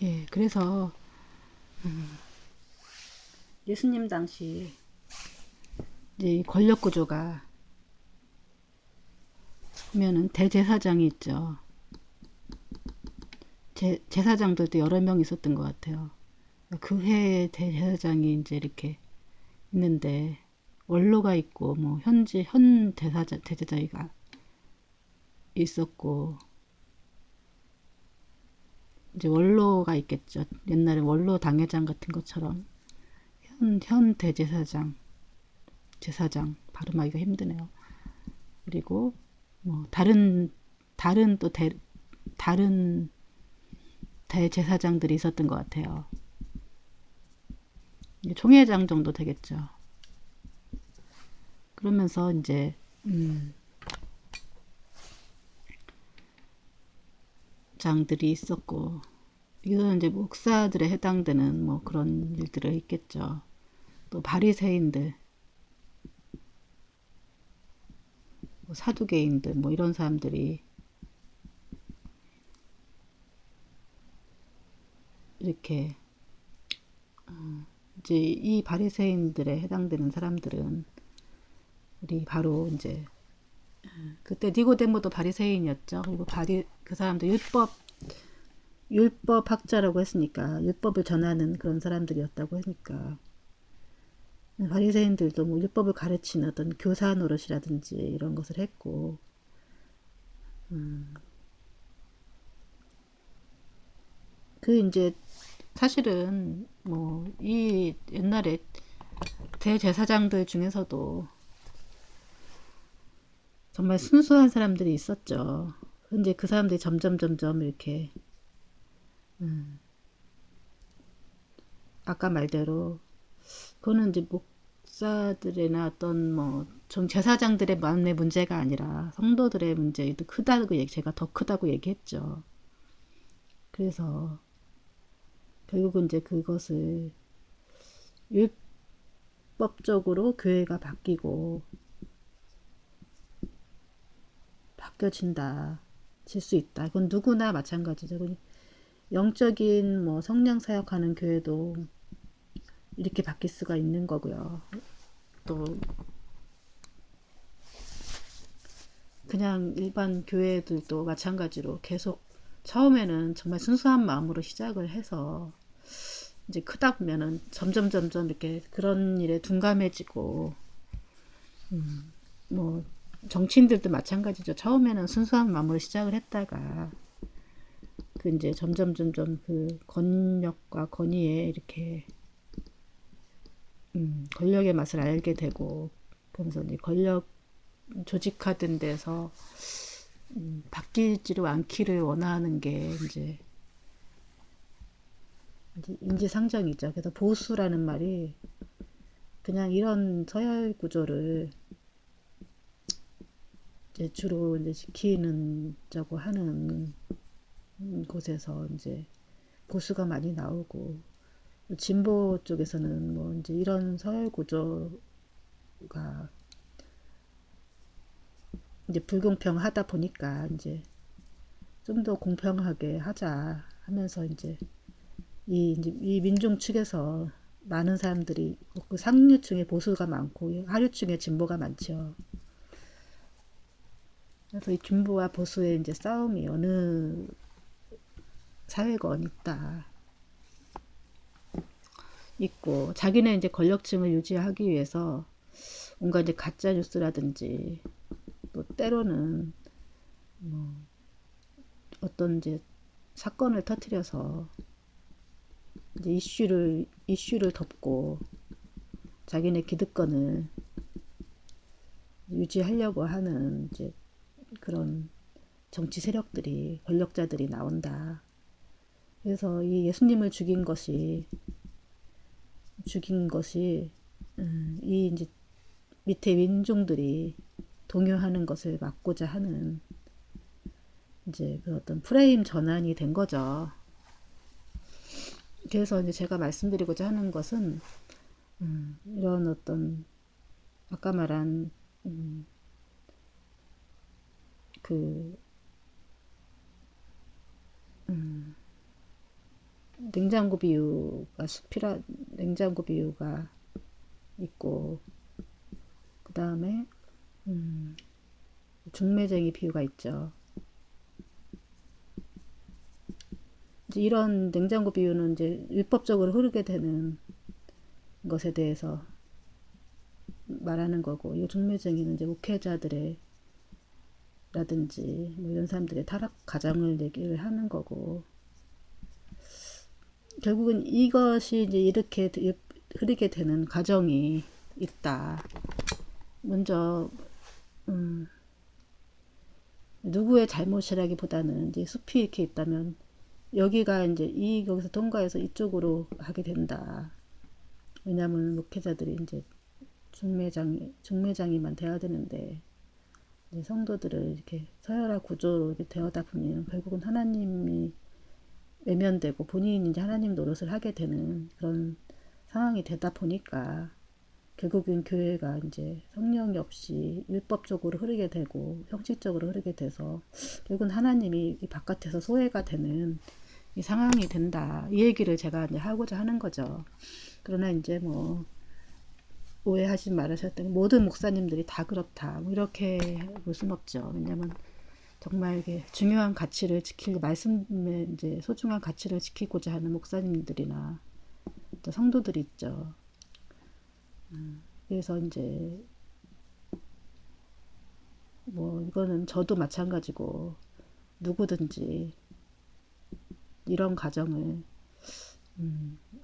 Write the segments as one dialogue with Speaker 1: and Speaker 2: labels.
Speaker 1: 예, 그래서 예수님 당시 이제 권력 구조가 보면은 대제사장이 있죠. 제사장들도 여러 명 있었던 것 같아요. 그 해에 대제사장이 이제 이렇게 있는데 원로가 있고 뭐 현지 현 대제사장이 있었고 이제 원로가 있겠죠. 옛날에 원로 당회장 같은 것처럼 현 대제사장 제사장 발음하기가 힘드네요. 그리고 뭐 다른 또 다른 대제사장들이 있었던 것 같아요. 총회장 정도 되겠죠. 그러면서 이제 장들이 있었고 이거는 이제 목사들에 해당되는 뭐 그런 일들을 있겠죠. 또 바리새인들, 뭐 사두개인들 뭐 이런 사람들이 이렇게 이제 이 바리새인들에 해당되는 사람들은 우리 바로 이제 그때 니고데모도 바리새인이었죠. 그리고 그 사람도 율법 학자라고 했으니까 율법을 전하는 그런 사람들이었다고 하니까 바리새인들도 뭐 율법을 가르치는 어떤 교사 노릇이라든지 이런 것을 했고 그 이제 사실은 뭐 이 옛날에 대제사장들 중에서도 정말 순수한 사람들이 있었죠. 근데 그 사람들이 점점 이렇게 아까 말대로 그거는 이제 목사들이나 어떤 뭐 좀 제사장들의 마음의 문제가 아니라 성도들의 문제도 크다고 제가 더 크다고 얘기했죠. 그래서 결국은 이제 그것을 율법적으로 교회가 바뀌어진다. 질 수 있다. 이건 누구나 마찬가지죠. 영적인 뭐 성령 사역하는 교회도 이렇게 바뀔 수가 있는 거고요. 또 그냥 일반 교회들도 마찬가지로 계속 처음에는 정말 순수한 마음으로 시작을 해서 이제 크다 보면은 점점 이렇게 그런 일에 둔감해지고 뭐 정치인들도 마찬가지죠. 처음에는 순수한 마음으로 시작을 했다가 그 이제 점점 그 권력과 권위에 이렇게 권력의 맛을 알게 되고 그러면서 이제 권력 조직화된 데서 바뀌지를 않기를 원하는 게 이제 인지상정이죠. 그래서 보수라는 말이 그냥 이런 서열 구조를 이제 주로 이제 지키는 하는 곳에서 이제 보수가 많이 나오고 진보 쪽에서는 뭐 이제 이런 서열 구조가 이제 불공평하다 보니까 이제 좀 더 공평하게 하자 하면서 이제 이 민중 측에서 많은 사람들이 그 상류층의 보수가 많고 하류층의 진보가 많죠. 그래서 이 진보와 보수의 이제 싸움이 어느 사회건 있고 자기네 이제 권력층을 유지하기 위해서 뭔가 이제 가짜 뉴스라든지 또 때로는 어떤 이제 사건을 터뜨려서 이제 이슈를 덮고 자기네 기득권을 유지하려고 하는 이제 그런 정치 세력들이 권력자들이 나온다. 그래서 이 예수님을 죽인 것이 이 이제 밑에 민중들이 동요하는 것을 막고자 하는 이제 그 어떤 프레임 전환이 된 거죠. 그래서 이제 제가 말씀드리고자 하는 것은 이런 어떤 아까 말한 그 냉장고 비유가 숲이라 냉장고 비유가 있고 그 다음에 중매쟁이 비유가 있죠. 이제 이런 냉장고 비유는 이제 율법적으로 흐르게 되는 것에 대해서 말하는 거고, 이 중매쟁이는 이제 목회자들의 라든지 뭐 이런 사람들의 타락 가정을 얘기를 하는 거고, 결국은 이것이 이제 이렇게 흐르게 되는 과정이 있다. 먼저 누구의 잘못이라기보다는 이제 숲이 이렇게 있다면 여기가 이제 여기서 통과해서 이쪽으로 하게 된다. 왜냐하면 목회자들이 이제 중매장이만 돼야 되는데 이제 성도들을 이렇게 서열화 구조로 이렇게 되어다 보면 결국은 하나님이 외면되고 본인이 이제 하나님 노릇을 하게 되는 그런 상황이 되다 보니까 결국은 교회가 이제 성령이 없이 율법적으로 흐르게 되고 형식적으로 흐르게 돼서 결국은 하나님이 이 바깥에서 소외가 되는 이 상황이 된다. 이 얘기를 제가 이제 하고자 하는 거죠. 그러나 이제 뭐 오해하지 말으셨던 모든 목사님들이 다 그렇다. 뭐 이렇게 볼 수는 없죠. 왜냐면 정말 이게 중요한 가치를 지킬 말씀의 이제 소중한 가치를 지키고자 하는 목사님들이나 또 성도들이 있죠. 그래서 이제 뭐 이거는 저도 마찬가지고 누구든지 이런 가정을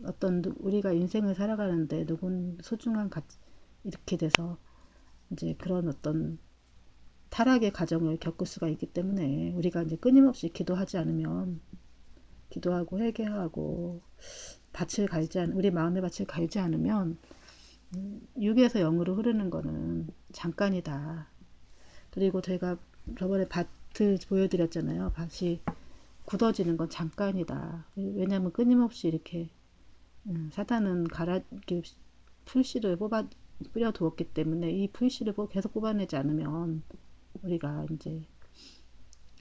Speaker 1: 어떤 우리가 인생을 살아가는데 누군 소중한 가치 이렇게 돼서 이제 그런 어떤 타락의 과정을 겪을 수가 있기 때문에 우리가 이제 끊임없이 기도하지 않으면 기도하고 회개하고 밭을 갈지 우리 마음의 밭을 갈지 않으면 육에서 영으로 흐르는 거는 잠깐이다. 그리고 제가 저번에 밭을 보여드렸잖아요. 밭이 굳어지는 건 잠깐이다. 왜냐하면 끊임없이 이렇게 사단은 풀씨를 뿌려 두었기 때문에 이 풀씨를 계속 뽑아내지 않으면 우리가 이제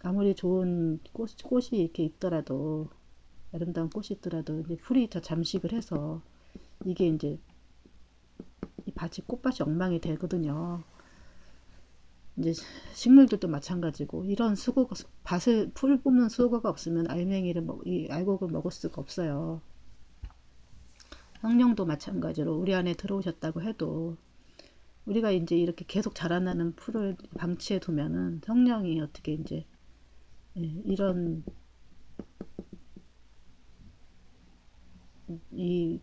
Speaker 1: 아무리 좋은 꽃이 이렇게 있더라도 아름다운 꽃이 있더라도 이제 풀이 더 잠식을 해서 이게 이제 이 밭이 꽃밭이 엉망이 되거든요. 이제 식물들도 마찬가지고 이런 수고가 밭을 풀 뽑는 수고가 없으면 이 알곡을 먹을 수가 없어요. 성령도 마찬가지로 우리 안에 들어오셨다고 해도 우리가 이제 이렇게 계속 자라나는 풀을 방치해 두면은 성령이 어떻게 이제 이런 이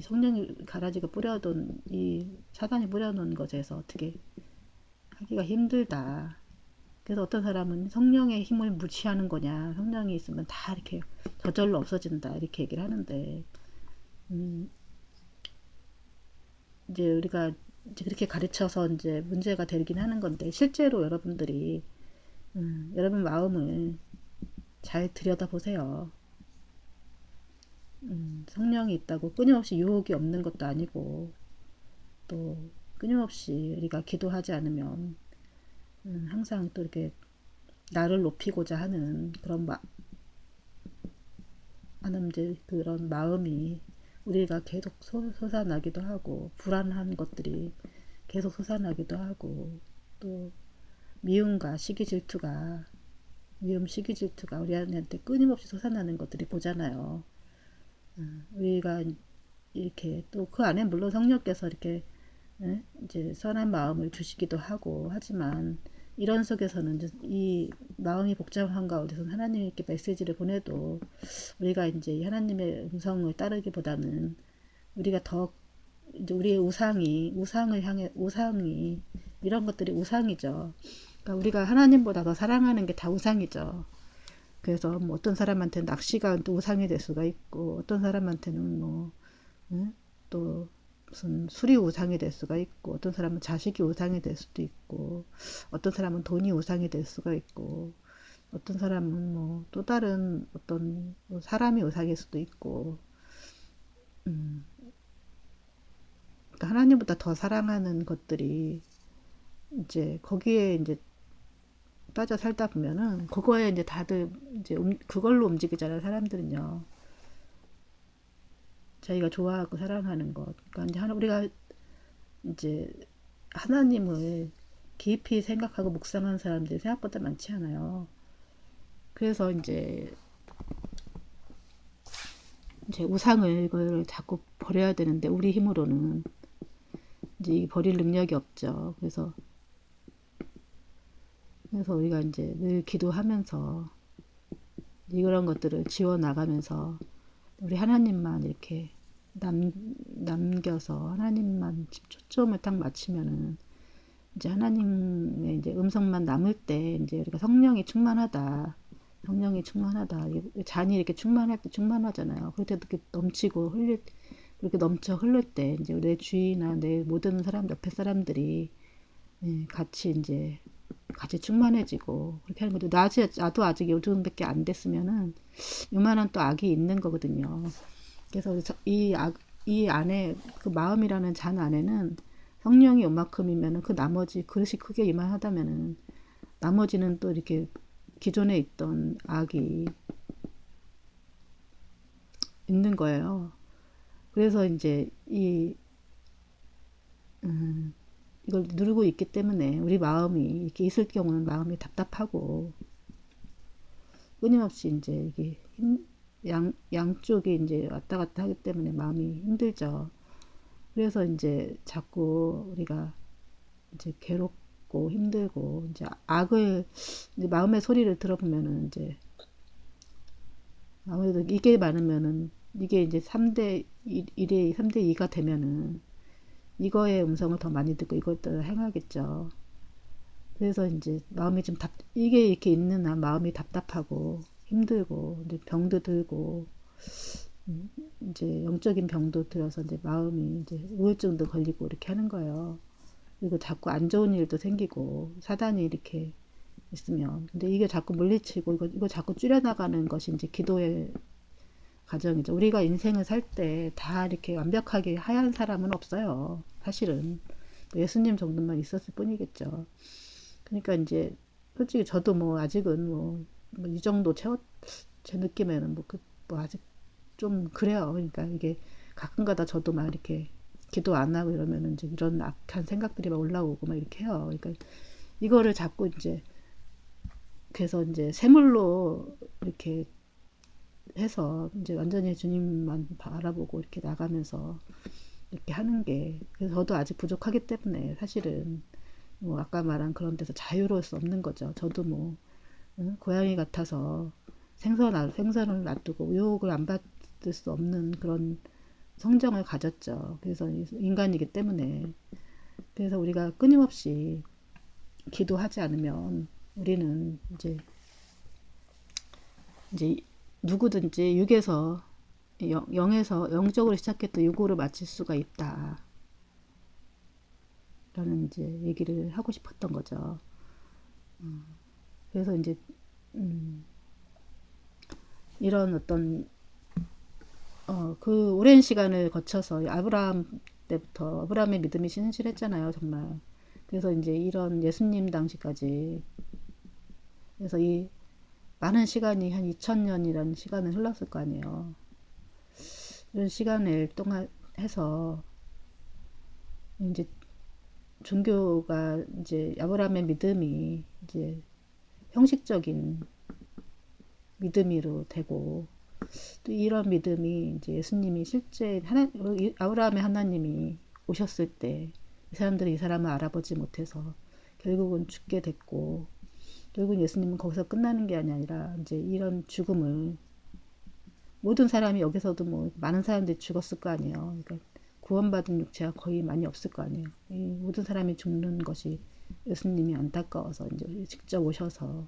Speaker 1: 성령이 가라지가 뿌려둔 이 사단이 뿌려놓은 것에서 어떻게 하기가 힘들다. 그래서 어떤 사람은 성령의 힘을 무시하는 거냐, 성령이 있으면 다 이렇게 저절로 없어진다 이렇게 얘기를 하는데 이제 우리가 이제 그렇게 가르쳐서 이제 문제가 되긴 하는 건데 실제로 여러분들이 여러분 마음을 잘 들여다보세요. 성령이 있다고 끊임없이 유혹이 없는 것도 아니고 또 끊임없이 우리가 기도하지 않으면 항상 또 이렇게 나를 높이고자 하는 하는 이제 그런 마음이 우리가 계속 솟아나기도 하고 불안한 것들이 계속 솟아나기도 하고 또 미움과 시기 질투가 우리 안한테 끊임없이 솟아나는 것들이 보잖아요. 우리가 이렇게 또 그 안에 물론 성령께서 이렇게 이제 선한 마음을 주시기도 하고 하지만 이런 속에서는 이 마음이 복잡한 가운데서 하나님이 이렇게 메시지를 보내도 우리가 이제 하나님의 음성을 따르기보다는 우리가 더 이제 우리의 우상이 이런 것들이 우상이죠. 그러니까 우리가 하나님보다 더 사랑하는 게 다 우상이죠. 그래서 뭐 어떤 사람한테는 낚시가 또 우상이 될 수가 있고 어떤 사람한테는 뭐 또 무슨 술이 우상이 될 수가 있고 어떤 사람은 자식이 우상이 될 수도 있고 어떤 사람은 돈이 우상이 될 수가 있고 어떤 사람은 뭐 또 다른 어떤 뭐 사람이 우상일 수도 있고 그러니까 하나님보다 더 사랑하는 것들이 이제 거기에 이제 빠져 살다 보면은 그거에 이제 다들 이제 그걸로 움직이잖아요. 사람들은요. 자기가 좋아하고 사랑하는 것. 그러니까 이제 우리가 이제 하나님을 깊이 생각하고 묵상하는 사람들이 생각보다 많지 않아요. 그래서 이제 우상을 이걸 자꾸 버려야 되는데 우리 힘으로는 이제 버릴 능력이 없죠. 그래서 우리가 이제 늘 기도하면서 이런 것들을 지워 나가면서 우리 하나님만 이렇게 남겨서 하나님만 초점을 딱 맞추면은 이제 하나님의 이제 음성만 남을 때 이제 우리가 성령이 충만하다. 성령이 충만하다. 잔이 이렇게 충만할 때 충만하잖아요. 그럴 때 이렇게 넘치고 그렇게 넘쳐 흐를 때 이제 내 주위나 내 모든 사람 옆에 사람들이 같이 충만해지고 그렇게 하는 것도 나도 아직 요 정도밖에 안 됐으면은 요만한 또 악이 있는 거거든요. 그래서 이 안에 그 마음이라는 잔 안에는 성령이 요만큼이면은 그 나머지 그릇이 크게 이만하다면은 나머지는 또 이렇게 기존에 있던 악이 있는 거예요. 그래서 이제 이걸 누르고 있기 때문에 우리 마음이 이렇게 있을 경우는 마음이 답답하고 끊임없이 이제 이게 양쪽이 이제 왔다 갔다 하기 때문에 마음이 힘들죠. 그래서 이제 자꾸 우리가 이제 괴롭고 힘들고 이제 이제 마음의 소리를 들어보면은 이제 아무래도 이게 많으면은 이게 이제 3대 1에 3대 2가 되면은 이거의 음성을 더 많이 듣고 이걸 더 행하겠죠. 그래서 이제 마음이 좀 이게 이렇게 있는 한 마음이 답답하고 힘들고 이제 병도 들고 이제 영적인 병도 들어서 이제 마음이 이제 우울증도 걸리고 이렇게 하는 거예요. 그리고 자꾸 안 좋은 일도 생기고 사단이 이렇게 있으면 근데 이게 자꾸 물리치고 이거 자꾸 줄여나가는 것이 이제 기도의 과정이죠. 우리가 인생을 살 때 다 이렇게 완벽하게 하얀 사람은 없어요. 사실은 예수님 정도만 있었을 뿐이겠죠. 그러니까 이제 솔직히 저도 뭐 아직은 이 정도 제 느낌에는 뭐 아직 좀 그래요. 그러니까 이게 가끔가다 저도 막 이렇게 기도 안 하고 이러면은 이제 이런 악한 생각들이 막 올라오고 막 이렇게 해요. 그러니까 이거를 자꾸 이제 그래서 이제 세물로 이렇게 해서 이제 완전히 주님만 바라보고 이렇게 나가면서 이렇게 하는 게 그래서 저도 아직 부족하기 때문에 사실은 뭐 아까 말한 그런 데서 자유로울 수 없는 거죠. 저도 뭐 고양이 같아서 생선을 놔두고 유혹을 안 받을 수 없는 그런 성정을 가졌죠. 그래서 인간이기 때문에 그래서 우리가 끊임없이 기도하지 않으면 우리는 이제 누구든지 육에서 영에서 영적으로 시작했던 육으로 마칠 수가 있다. 라는 이제 얘기를 하고 싶었던 거죠. 그래서 이제 이런 어떤 그 오랜 시간을 거쳐서 아브라함 때부터 아브라함의 믿음이 신실했잖아요, 정말. 그래서 이제 이런 예수님 당시까지 그래서 이 많은 시간이 한 2000년이라는 시간을 흘렀을 거 아니에요. 이런 시간을 동안 해서 이제 종교가 이제 아브라함의 믿음이 이제 형식적인 믿음으로 되고 또 이런 믿음이 이제 예수님이 실제 아브라함의 하나님이 오셨을 때 이 사람들이 이 사람을 알아보지 못해서 결국은 죽게 됐고 결국은 예수님은 거기서 끝나는 게 아니라 이제 이런 죽음을 모든 사람이 여기서도 뭐 많은 사람들이 죽었을 거 아니에요. 그러니까 구원받은 육체가 거의 많이 없을 거 아니에요. 이 모든 사람이 죽는 것이 예수님이 안타까워서 이제 직접 오셔서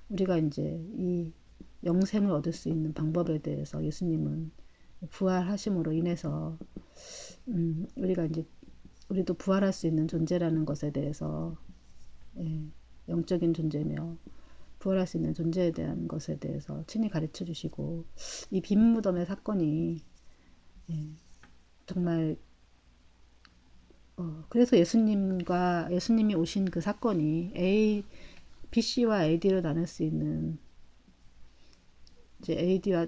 Speaker 1: 우리가 이제 이 영생을 얻을 수 있는 방법에 대해서 예수님은 부활하심으로 인해서 우리가 이제 우리도 부활할 수 있는 존재라는 것에 대해서 영적인 존재며 부활할 수 있는 존재에 대한 것에 대해서 친히 가르쳐 주시고 이 빈 무덤의 사건이 정말 그래서 예수님이 오신 그 사건이 BC와 AD로 나눌 수 있는 이제 AD와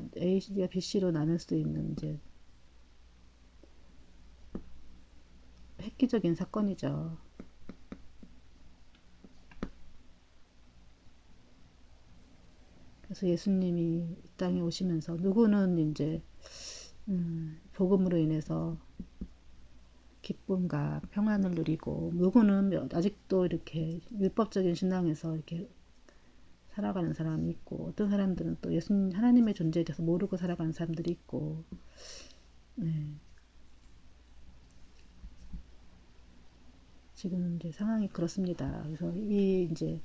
Speaker 1: BC로 나눌 수 있는 이제 획기적인 사건이죠. 그래서 예수님이 이 땅에 오시면서 누구는 이제 복음으로 인해서 기쁨과 평안을 누리고, 누구는 아직도 이렇게 율법적인 신앙에서 이렇게 살아가는 사람이 있고, 어떤 사람들은 또 예수님 하나님의 존재에 대해서 모르고 살아가는 사람들이 있고. 네. 지금 이제 상황이 그렇습니다. 그래서 이 이제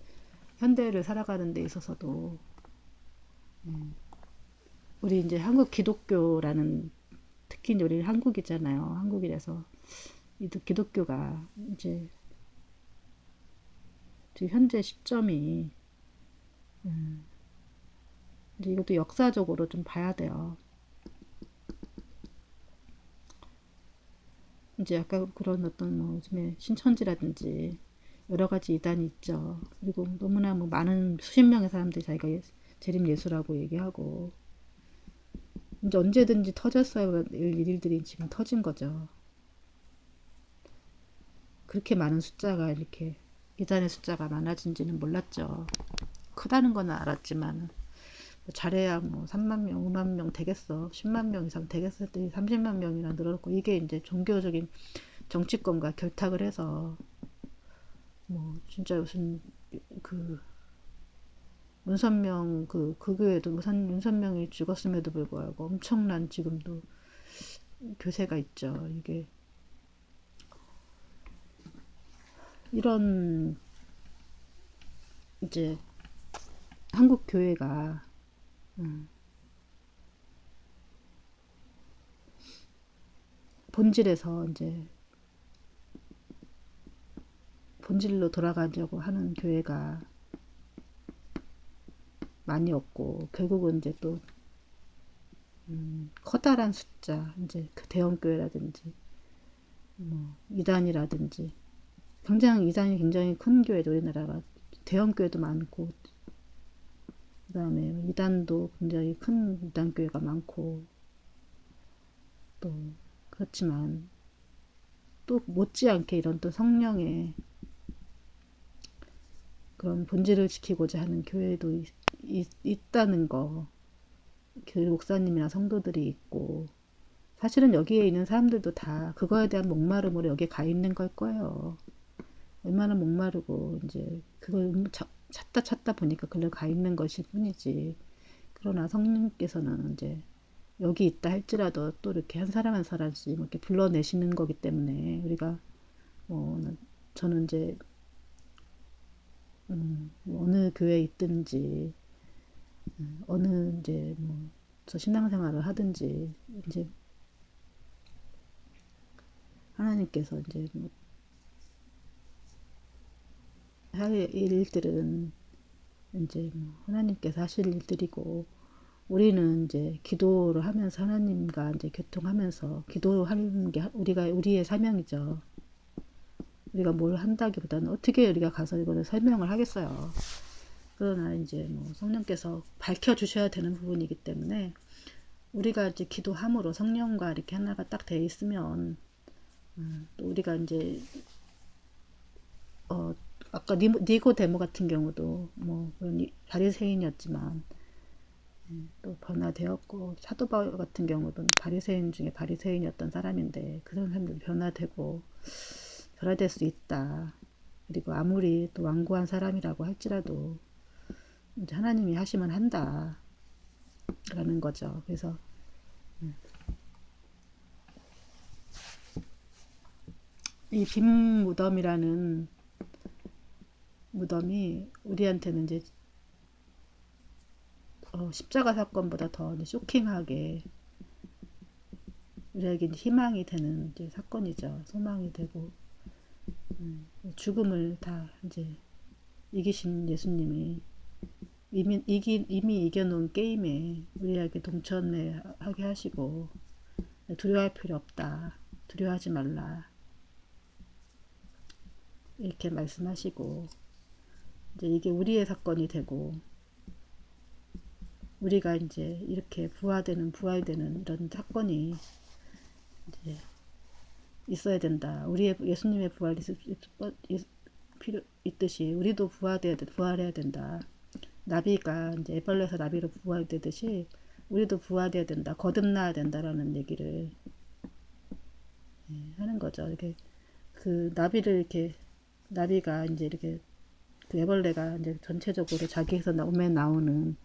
Speaker 1: 현대를 살아가는 데 있어서도 우리 이제 한국 기독교라는, 특히 우리 한국이잖아요. 한국이라서 이 기독교가 이제 지금 현재 시점이 이제 이것도 역사적으로 좀 봐야 돼요. 이제 아까 그런 어떤 뭐 요즘에 신천지라든지 여러 가지 이단이 있죠. 그리고 너무나 뭐 많은 수십 명의 사람들이 자기가 재림 예수라고 얘기하고, 이제 언제든지 터졌어야 할 일들이 지금 터진 거죠. 그렇게 많은 숫자가, 이렇게 이단의 숫자가 많아진지는 몰랐죠. 크다는 건 알았지만 잘해야 뭐 3만 명, 5만 명 되겠어. 10만 명 이상 되겠어 했더니 30만 명이나 늘어났고, 이게 이제 종교적인 정치권과 결탁을 해서 뭐 진짜 무슨 그 문선명 그 교회도 문선명이 죽었음에도 불구하고 엄청난 지금도 교세가 있죠. 이게 이런 이제 한국 교회가 본질에서 이제 본질로 돌아가려고 하는 교회가 많이 없고, 결국은 이제 또 커다란 숫자, 이제 그 대형 교회라든지 뭐 이단이라든지, 이단이 굉장히 큰 교회도 우리나라가 대형 교회도 많고, 그 다음에 이단도 굉장히 큰 이단 교회가 많고, 또 그렇지만 또 못지않게 이런 또 성령의 그런 본질을 지키고자 하는 교회도 있다는 거, 교회 목사님이나 성도들이 있고, 사실은 여기에 있는 사람들도 다 그거에 대한 목마름으로 여기에 가 있는 걸 거예요. 얼마나 목마르고 이제 그걸 찾다 보니까 그걸 가 있는 것일 뿐이지. 그러나 성령께서는 이제 여기 있다 할지라도 또 이렇게 한 사람 한 사람씩 이렇게 불러내시는 거기 때문에, 우리가 저는 이제 어느 교회에 있든지 어느 이제 뭐 저 신앙생활을 하든지, 이제 하나님께서 이제 뭐 할 일들은 이제 뭐 하나님께서 하실 일들이고, 우리는 이제 기도를 하면서 하나님과 이제 교통하면서 기도하는 게 우리의 사명이죠. 우리가 뭘 한다기보다는 어떻게 우리가 가서 이거를 설명을 하겠어요. 그러나 이제 뭐 성령께서 밝혀 주셔야 되는 부분이기 때문에, 우리가 이제 기도함으로 성령과 이렇게 하나가 딱 돼 있으면, 또 우리가 이제 아까 니고데모 같은 경우도 뭐 그런 바리새인이었지만 또 변화되었고, 사도 바울 같은 경우도 바리새인 중에 바리새인이었던 사람인데 그런 사람도 변화되고 변화될 수 있다. 그리고 아무리 또 완고한 사람이라고 할지라도 이제 하나님이 하시면 한다 라는 거죠. 그래서 이 빈 무덤이라는 무덤이 우리한테는 이제 십자가 사건보다 더 쇼킹하게 우리에게 희망이 되는 이제 사건이죠. 소망이 되고, 죽음을 다 이제 이기신 예수님이 이미 이겨놓은 게임에 우리에게 동참하게 하시고, 두려워할 필요 없다, 두려워하지 말라, 이렇게 말씀하시고, 이제 이게 우리의 사건이 되고, 우리가 이제 이렇게 부활되는 이런 사건이 이제 있어야 된다. 우리의 예수님의 부활이 필요 있듯이 우리도 부활해야 된다. 나비가 이제 애벌레에서 나비로 부활되듯이 우리도 부활해야 된다. 거듭나야 된다라는 얘기를 하는 거죠. 이렇게 그 나비를 이렇게 나비가 이제 이렇게 그 애벌레가 이제 전체적으로 자기에서 몸에 나오는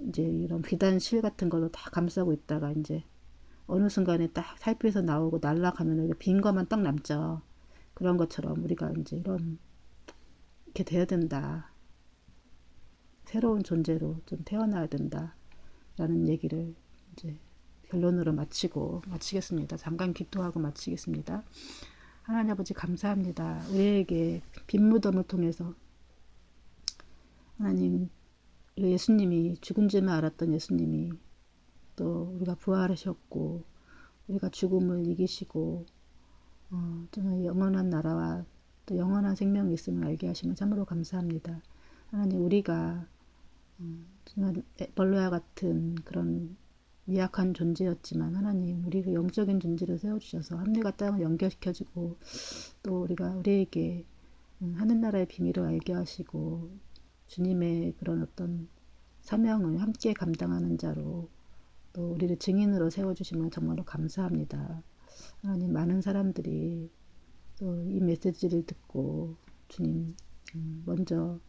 Speaker 1: 이제 이런 비단실 같은 걸로 다 감싸고 있다가 이제 어느 순간에 딱 살피에서 나오고 날아가면 빈 것만 딱 남죠. 그런 것처럼 우리가 이제 이렇게 돼야 된다. 새로운 존재로 좀 태어나야 된다. 라는 얘기를 이제 결론으로 마치겠습니다. 잠깐 기도하고 마치겠습니다. 하나님 아버지 감사합니다. 우리에게 빈무덤을 통해서 하나님 예수님이 죽은 줄만 알았던 예수님이 또 우리가 부활하셨고 우리가 죽음을 이기시고 정말 영원한 나라와 또 영원한 생명이 있음을 알게 하시면 참으로 감사합니다. 하나님 우리가 정말 벌레와 같은 그런 미약한 존재였지만 하나님 우리를 영적인 존재로 세워주셔서 하늘과 땅을 연결시켜주고 또 우리에게 하늘나라의 비밀을 알게 하시고 주님의 그런 어떤 사명을 함께 감당하는 자로 또 우리를 증인으로 세워주시면 정말로 감사합니다. 하나님 많은 사람들이 또 이 메시지를 듣고 주님 먼저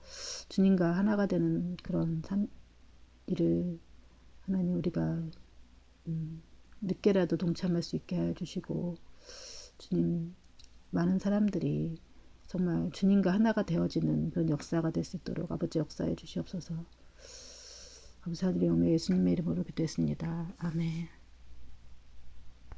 Speaker 1: 주님과 하나가 되는 그런 일을 하나님 우리가 늦게라도 동참할 수 있게 해주시고 주님 많은 사람들이 정말 주님과 하나가 되어지는 그런 역사가 될 수 있도록 아버지 역사해 주시옵소서. 감사드리오며 예수님의 이름으로 기도했습니다. 아멘.